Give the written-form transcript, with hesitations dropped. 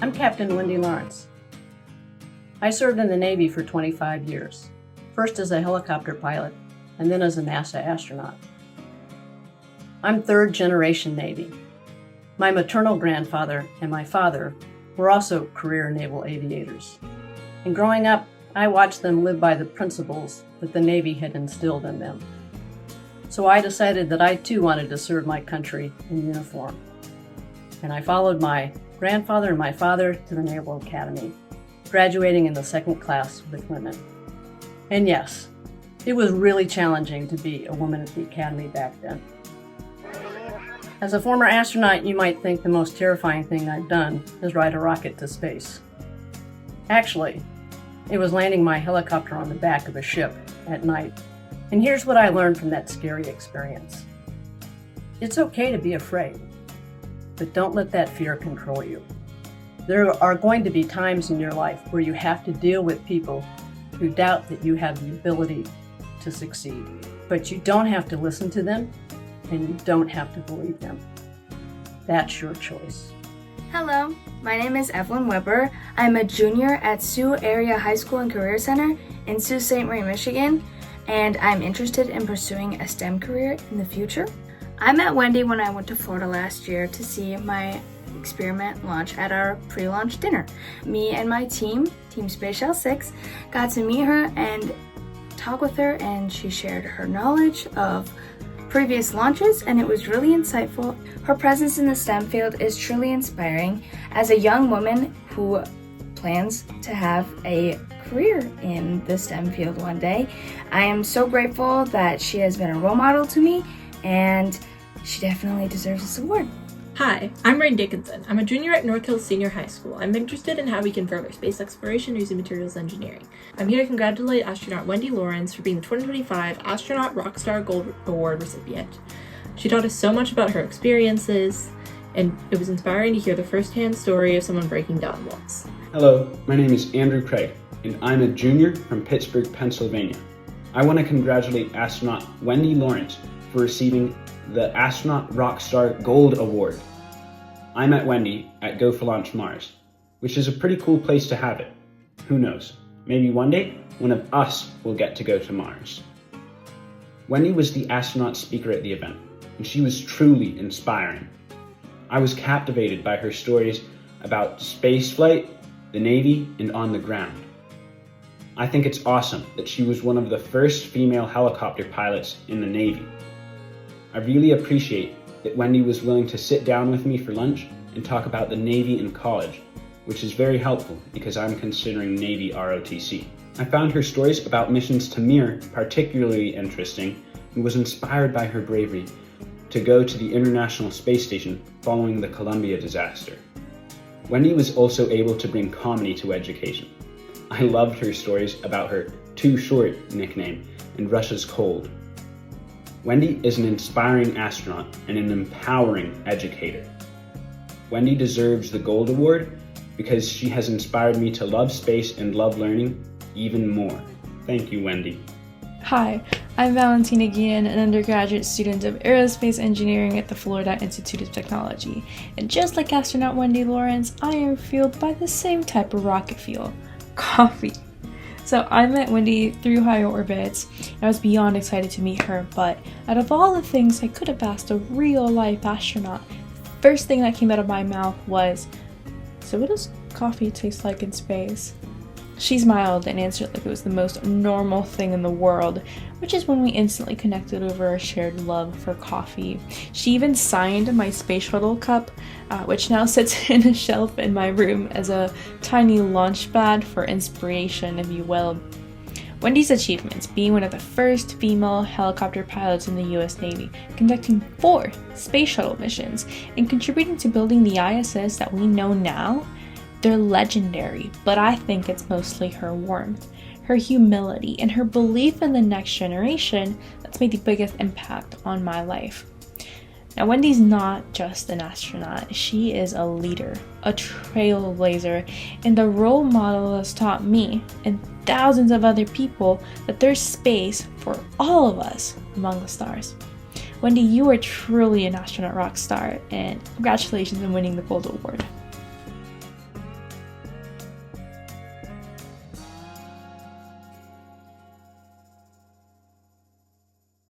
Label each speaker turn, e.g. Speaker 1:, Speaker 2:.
Speaker 1: I'm Captain Wendy Lawrence. I served in the Navy for 25 years, first as a helicopter pilot and then as a NASA astronaut. I'm third generation Navy. My maternal grandfather and my father were also career naval aviators. And growing up, I watched them live by the principles that the Navy had instilled in them. So I decided that I too wanted to serve my country in uniform. And I followed my grandfather and my father to the Naval Academy, graduating in the second class with women. And yes, it was really challenging to be a woman at the Academy back then. As a former astronaut, you might think the most terrifying thing I've done is ride a rocket to space. Actually, it was landing my helicopter on the back of a ship at night. And here's what I learned from that scary experience. It's okay to be afraid, but don't let that fear control you. There are going to be times in your life where you have to deal with people who doubt that you have the ability to succeed. But you don't have to listen to them, and you don't have to believe them. That's your choice.
Speaker 2: Hello, my name is Evelyn Weber. I'm a junior at Sioux Area High School and Career Center in Sault Ste. Marie, Michigan, and I'm interested in pursuing a STEM career in the future. I met Wendy when I went to Florida last year to see my experiment launch at our pre-launch dinner. Me and my team Space Shell 6, got to meet her and talk with her, and she shared her knowledge of previous launches, and it was really insightful. Her presence in the STEM field is truly inspiring. As a young woman who plans to have a career in the STEM field one day, I am so grateful that she has been a role model to me, and she definitely deserves this award.
Speaker 3: Hi, I'm Rain Dickinson. I'm a junior at North Hills Senior High School. I'm interested in how we can further space exploration using materials engineering. I'm here to congratulate astronaut Wendy Lawrence for being the 2025 Astronaut Rockstar Gold Award recipient. She taught us so much about her experiences, and it was inspiring to hear the first-hand story of someone breaking down walls.
Speaker 4: Hello, my name is Andrew Craig, and I'm a junior from Pittsburgh, Pennsylvania. I want to congratulate astronaut Wendy Lawrence for receiving the Astronaut Rockstar Gold Award. I met Wendy at Go for Launch Mars, which is a pretty cool place to have it. Who knows, maybe one day one of us will get to go to Mars. Wendy was the astronaut speaker at the event, and she was truly inspiring. I was captivated by her stories about spaceflight, the Navy, and on the ground. I think it's awesome that she was one of the first female helicopter pilots in the Navy. I really appreciate that Wendy was willing to sit down with me for lunch and talk about the Navy in college, which is very helpful because I'm considering Navy ROTC. I found her stories about missions to Mir particularly interesting and was inspired by her bravery to go to the International Space Station following the Columbia disaster. Wendy was also able to bring comedy to education. I loved her stories about her Too Short nickname and Russia's cold. Wendy is an inspiring astronaut and an empowering educator. Wendy deserves the Gold Award because she has inspired me to love space and love learning even more. Thank you, Wendy.
Speaker 5: Hi, I'm Valentina Guillen, an undergraduate student of aerospace engineering at the Florida Institute of Technology. And just like astronaut Wendy Lawrence, I am fueled by the same type of rocket fuel, coffee. So I met Wendy through Higher Orbits, and I was beyond excited to meet her, but out of all the things I could have asked a real-life astronaut, the first thing that came out of my mouth was, "So what does coffee taste like in space?" She smiled and answered like it was the most normal thing in the world, which is when we instantly connected over a shared love for coffee. She even signed my space shuttle cup, which now sits in a shelf in my room as a tiny launch pad for inspiration, if you will. Wendy's achievements, being one of the first female helicopter pilots in the US Navy, conducting 4 space shuttle missions, and contributing to building the ISS that we know now, they're legendary, but I think it's mostly her warmth, her humility, and her belief in the next generation that's made the biggest impact on my life. Now, Wendy's not just an astronaut, she is a leader, a trailblazer, and a role model that's taught me and thousands of other people that there's space for all of us among the stars. Wendy, you are truly an astronaut rock star, and congratulations on winning the Gold Award.